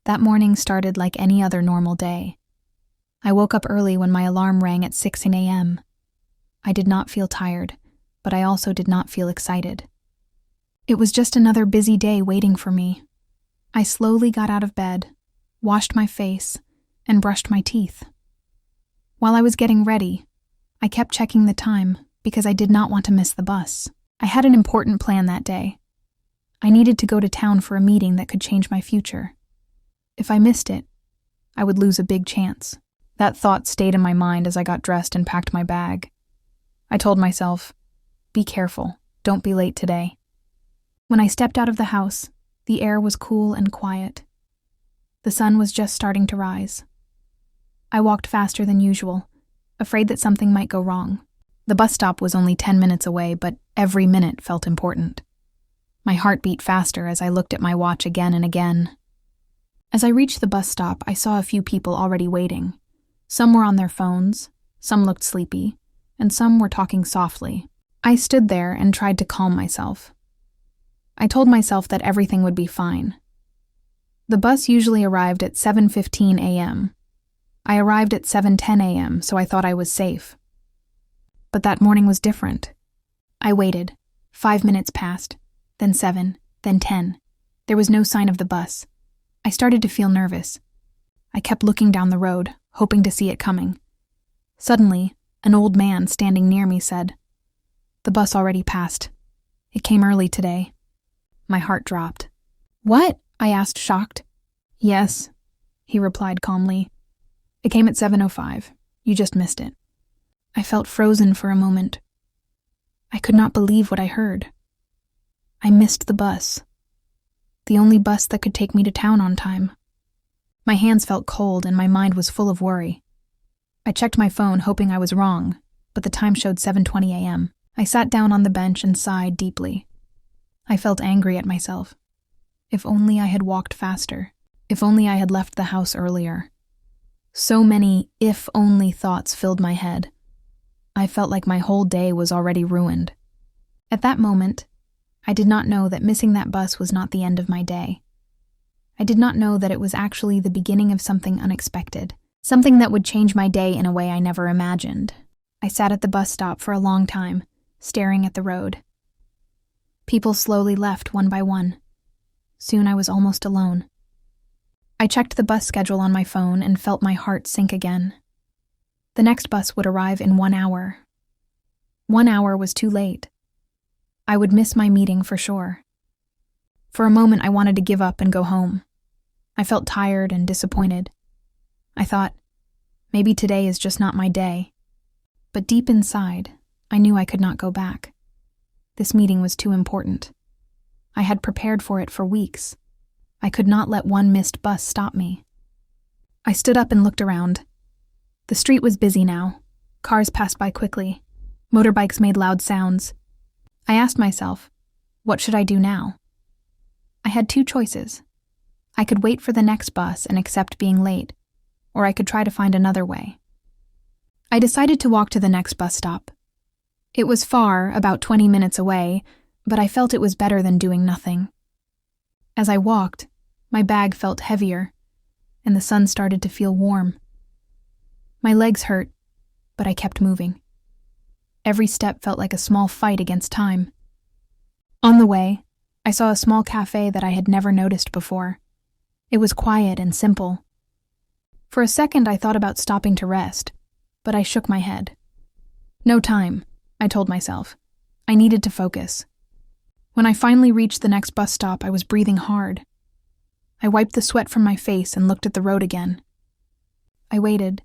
That morning started like any other normal day. I woke up early when my alarm rang at 6 a.m. I did not feel tired, but I also did not feel excited. It was just another busy day waiting for me. I slowly got out of bed, washed my face, and brushed my teeth. While I was getting ready, I kept checking the time because I did not want to miss the bus. I had an important plan that day. I needed to go to town for a meeting that could change my future. If I missed it, I would lose a big chance. That thought stayed in my mind as I got dressed and packed my bag. I told myself, "Be careful, don't be late today." When I stepped out of the house, the air was cool and quiet. The sun was just starting to rise. I walked faster than usual, afraid that something might go wrong. The bus stop was only 10 minutes away, but every minute felt important. My heart beat faster as I looked at my watch again and again. As I reached the bus stop, I saw a few people already waiting. Some were on their phones, some looked sleepy, and some were talking softly. I stood there and tried to calm myself. I told myself that everything would be fine. The bus usually arrived at 7:15 a.m. I arrived at 7:10 a.m., so I thought I was safe. But that morning was different. I waited. 5 minutes passed, then 7, then 10. There was no sign of the bus. I started to feel nervous. I kept looking down the road, hoping to see it coming. Suddenly, an old man standing near me said, "The bus already passed. It came early today." My heart dropped. "What?" I asked, shocked. "Yes," he replied calmly. "It came at 7:05. You just missed it." I felt frozen for a moment. I could not believe what I heard. I missed the bus. The only bus that could take me to town on time. My hands felt cold and my mind was full of worry. I checked my phone hoping I was wrong, but the time showed 7:20 a.m. I sat down on the bench and sighed deeply. I felt angry at myself. If only I had walked faster. If only I had left the house earlier. So many if-only thoughts filled my head. I felt like my whole day was already ruined. At that moment, I did not know that missing that bus was not the end of my day. I did not know that it was actually the beginning of something unexpected, something that would change my day in a way I never imagined. I sat at the bus stop for a long time, staring at the road. People slowly left one by one. Soon I was almost alone. I checked the bus schedule on my phone and felt my heart sink again. The next bus would arrive in 1 hour. 1 hour was too late. I would miss my meeting for sure. For a moment, I wanted to give up and go home. I felt tired and disappointed. I thought, maybe today is just not my day. But deep inside, I knew I could not go back. This meeting was too important. I had prepared for it for weeks. I could not let one missed bus stop me. I stood up and looked around. The street was busy now. Cars passed by quickly. Motorbikes made loud sounds. I asked myself, what should I do now? I had two choices. I could wait for the next bus and accept being late, or I could try to find another way. I decided to walk to the next bus stop. It was far, about 20 minutes away, but I felt it was better than doing nothing. As I walked, my bag felt heavier, and the sun started to feel warm. My legs hurt, but I kept moving. Every step felt like a small fight against time. On the way, I saw a small cafe that I had never noticed before. It was quiet and simple. For a second, I thought about stopping to rest, but I shook my head. No time, I told myself. I needed to focus. When I finally reached the next bus stop, I was breathing hard. I wiped the sweat from my face and looked at the road again. I waited,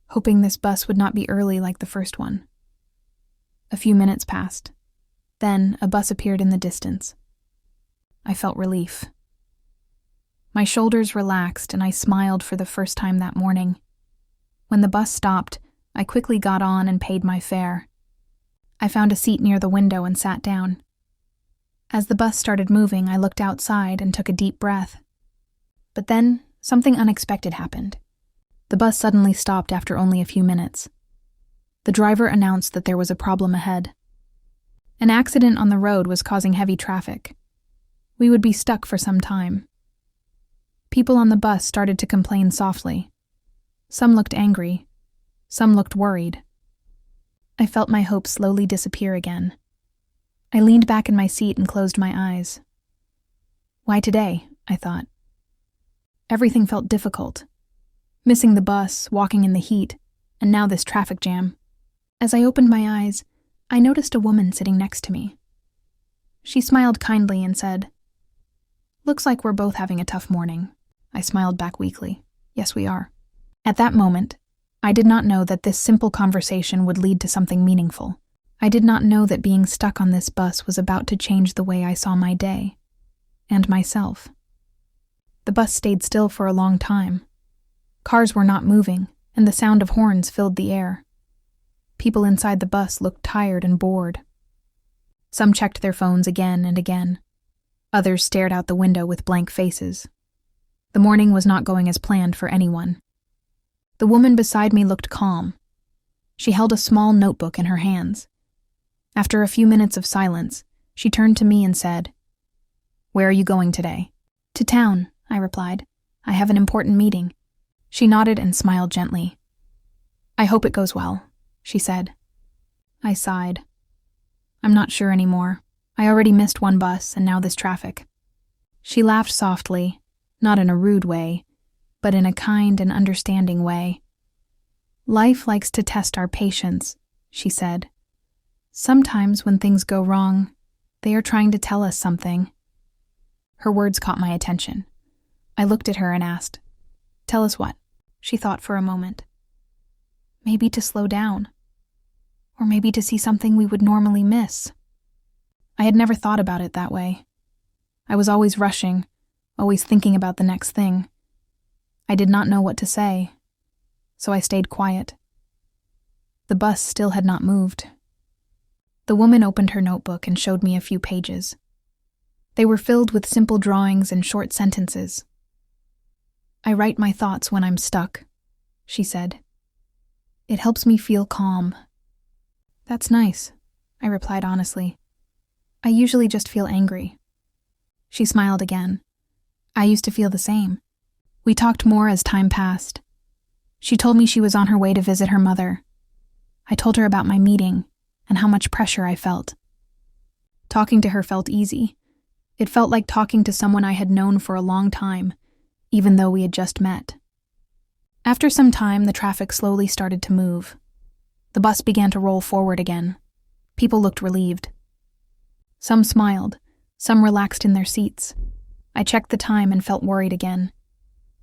hoping this bus would not be early like the first one. A few minutes passed. Then a bus appeared in the distance. I felt relief. My shoulders relaxed and I smiled for the first time that morning. When the bus stopped, I quickly got on and paid my fare. I found a seat near the window and sat down. As the bus started moving, I looked outside and took a deep breath. But then, something unexpected happened. The bus suddenly stopped after only a few minutes. The driver announced that there was a problem ahead. An accident on the road was causing heavy traffic. We would be stuck for some time. People on the bus started to complain softly. Some looked angry. Some looked worried. I felt my hope slowly disappear again. I leaned back in my seat and closed my eyes. Why today? I thought. Everything felt difficult. Missing the bus, walking in the heat, and now this traffic jam. As I opened my eyes, I noticed a woman sitting next to me. She smiled kindly and said, "Looks like we're both having a tough morning." I smiled back weakly. Yes, we are. At that moment, I did not know that this simple conversation would lead to something meaningful. I did not know that being stuck on this bus was about to change the way I saw my day, and myself. The bus stayed still for a long time. Cars were not moving, and the sound of horns filled the air. People inside the bus looked tired and bored. Some checked their phones again and again. Others stared out the window with blank faces. The morning was not going as planned for anyone. The woman beside me looked calm. She held a small notebook in her hands. After a few minutes of silence, she turned to me and said, "Where are you going today?" "To town," I replied. "I have an important meeting." She nodded and smiled gently. "I hope it goes well," she said. I sighed. I'm not sure anymore. I already missed one bus and now this traffic. She laughed softly, not in a rude way, but in a kind and understanding way. "Life likes to test our patience," she said. "Sometimes when things go wrong, they are trying to tell us something." Her words caught my attention. I looked at her and asked, "Tell us what?" She thought for a moment. "Maybe to slow down. Or maybe to see something we would normally miss." I had never thought about it that way. I was always rushing, always thinking about the next thing. I did not know what to say, so I stayed quiet. The bus still had not moved. The woman opened her notebook and showed me a few pages. They were filled with simple drawings and short sentences. "I write my thoughts when I'm stuck," she said. "It helps me feel calm." "That's nice," I replied honestly. "I usually just feel angry." She smiled again. "I used to feel the same." We talked more as time passed. She told me she was on her way to visit her mother. I told her about my meeting and how much pressure I felt. Talking to her felt easy. It felt like talking to someone I had known for a long time, even though we had just met. After some time, the traffic slowly started to move. The bus began to roll forward again. People looked relieved. Some smiled, some relaxed in their seats. I checked the time and felt worried again.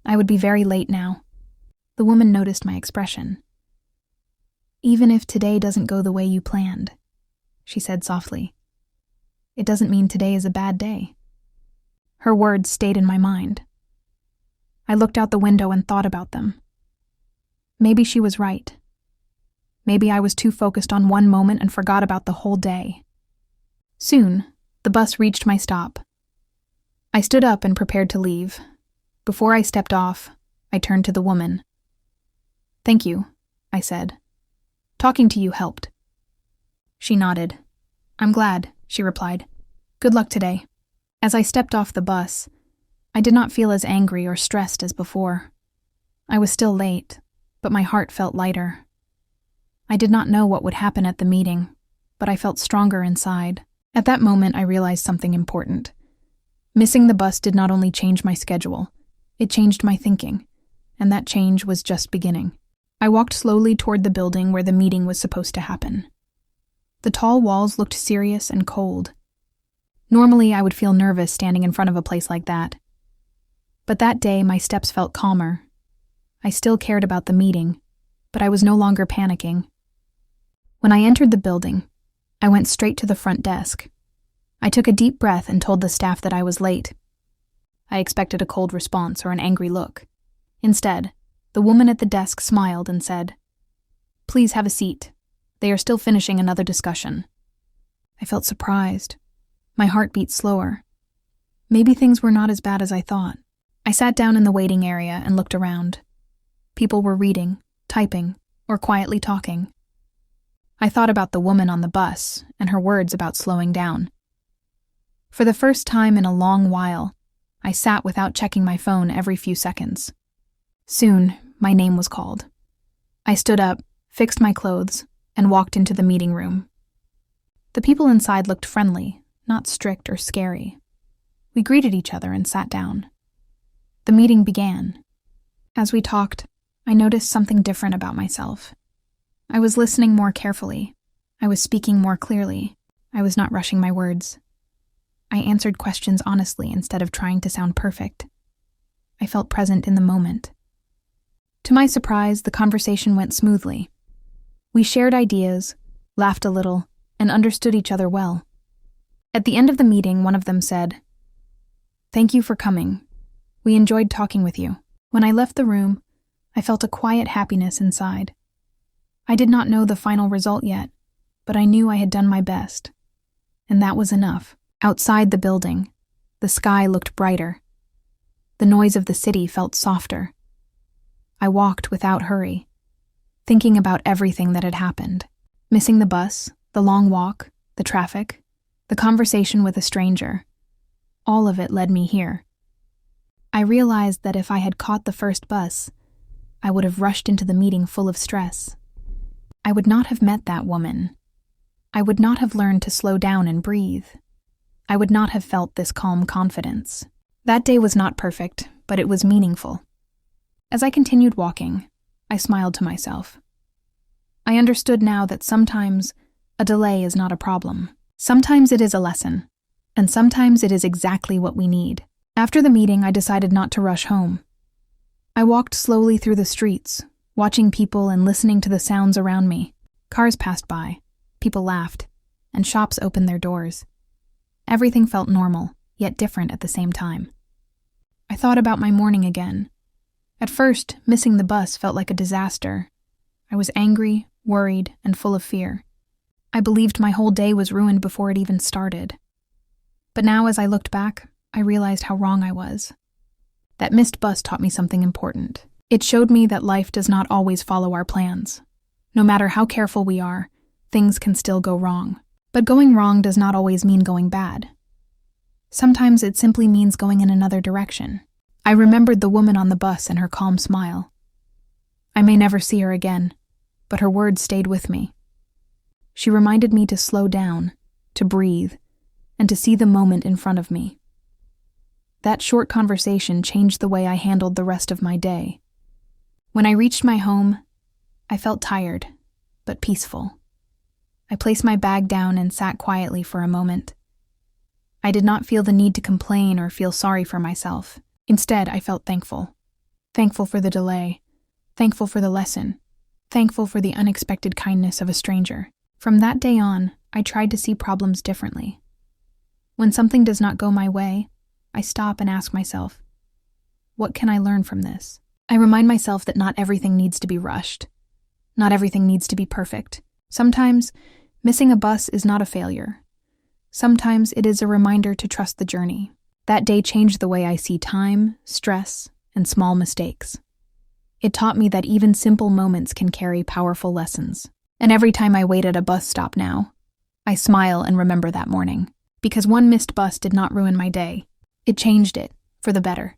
I would be very late now. The woman noticed my expression. "Even if today doesn't go the way you planned," she said softly, "it doesn't mean today is a bad day." Her words stayed in my mind. I looked out the window and thought about them. Maybe she was right. Maybe I was too focused on one moment and forgot about the whole day. Soon, the bus reached my stop. I stood up and prepared to leave. Before I stepped off, I turned to the woman. "Thank you," I said. "Talking to you helped." She nodded. "I'm glad," she replied. "Good luck today." As I stepped off the bus, I did not feel as angry or stressed as before. I was still late, but my heart felt lighter. I did not know what would happen at the meeting, but I felt stronger inside. At that moment, I realized something important. Missing the bus did not only change my schedule, it changed my thinking, and that change was just beginning. I walked slowly toward the building where the meeting was supposed to happen. The tall walls looked serious and cold. Normally, I would feel nervous standing in front of a place like that. But that day, my steps felt calmer. I still cared about the meeting, but I was no longer panicking. When I entered the building, I went straight to the front desk. I took a deep breath and told the staff that I was late. I expected a cold response or an angry look. Instead, the woman at the desk smiled and said, "Please have a seat. They are still finishing another discussion." I felt surprised. My heart beat slower. Maybe things were not as bad as I thought. I sat down in the waiting area and looked around. People were reading, typing, or quietly talking. I thought about the woman on the bus and her words about slowing down. For the first time in a long while, I sat without checking my phone every few seconds. Soon, my name was called. I stood up, fixed my clothes, and walked into the meeting room. The people inside looked friendly, not strict or scary. We greeted each other and sat down. The meeting began. As we talked, I noticed something different about myself. I was listening more carefully. I was speaking more clearly. I was not rushing my words. I answered questions honestly instead of trying to sound perfect. I felt present in the moment. To my surprise, the conversation went smoothly. We shared ideas, laughed a little, and understood each other well. At the end of the meeting, one of them said, "Thank you for coming. We enjoyed talking with you." When I left the room, I felt a quiet happiness inside. I did not know the final result yet, but I knew I had done my best. And that was enough. Outside the building, the sky looked brighter. The noise of the city felt softer. I walked without hurry, thinking about everything that had happened. Missing the bus, the long walk, the traffic, the conversation with a stranger. All of it led me here. I realized that if I had caught the first bus, I would have rushed into the meeting full of stress. I would not have met that woman. I would not have learned to slow down and breathe. I would not have felt this calm confidence. That day was not perfect, but it was meaningful. As I continued walking, I smiled to myself. I understood now that sometimes a delay is not a problem. Sometimes it is a lesson, and sometimes it is exactly what we need. After the meeting, I decided not to rush home. I walked slowly through the streets, watching people and listening to the sounds around me. Cars passed by, people laughed, and shops opened their doors. Everything felt normal, yet different at the same time. I thought about my morning again. At first, missing the bus felt like a disaster. I was angry, worried, and full of fear. I believed my whole day was ruined before it even started. But now, as I looked back, I realized how wrong I was. That missed bus taught me something important. It showed me that life does not always follow our plans. No matter how careful we are, things can still go wrong. But going wrong does not always mean going bad. Sometimes it simply means going in another direction. I remembered the woman on the bus and her calm smile. I may never see her again, but her words stayed with me. She reminded me to slow down, to breathe, and to see the moment in front of me. That short conversation changed the way I handled the rest of my day. When I reached my home, I felt tired, but peaceful. I placed my bag down and sat quietly for a moment. I did not feel the need to complain or feel sorry for myself. Instead, I felt thankful. Thankful for the delay. Thankful for the lesson. Thankful for the unexpected kindness of a stranger. From that day on, I tried to see problems differently. When something does not go my way, I stop and ask myself, what can I learn from this? I remind myself that not everything needs to be rushed. Not everything needs to be perfect. Sometimes, missing a bus is not a failure. Sometimes it is a reminder to trust the journey. That day changed the way I see time, stress, and small mistakes. It taught me that even simple moments can carry powerful lessons. And every time I wait at a bus stop now, I smile and remember that morning. Because one missed bus did not ruin my day. It changed it, for the better.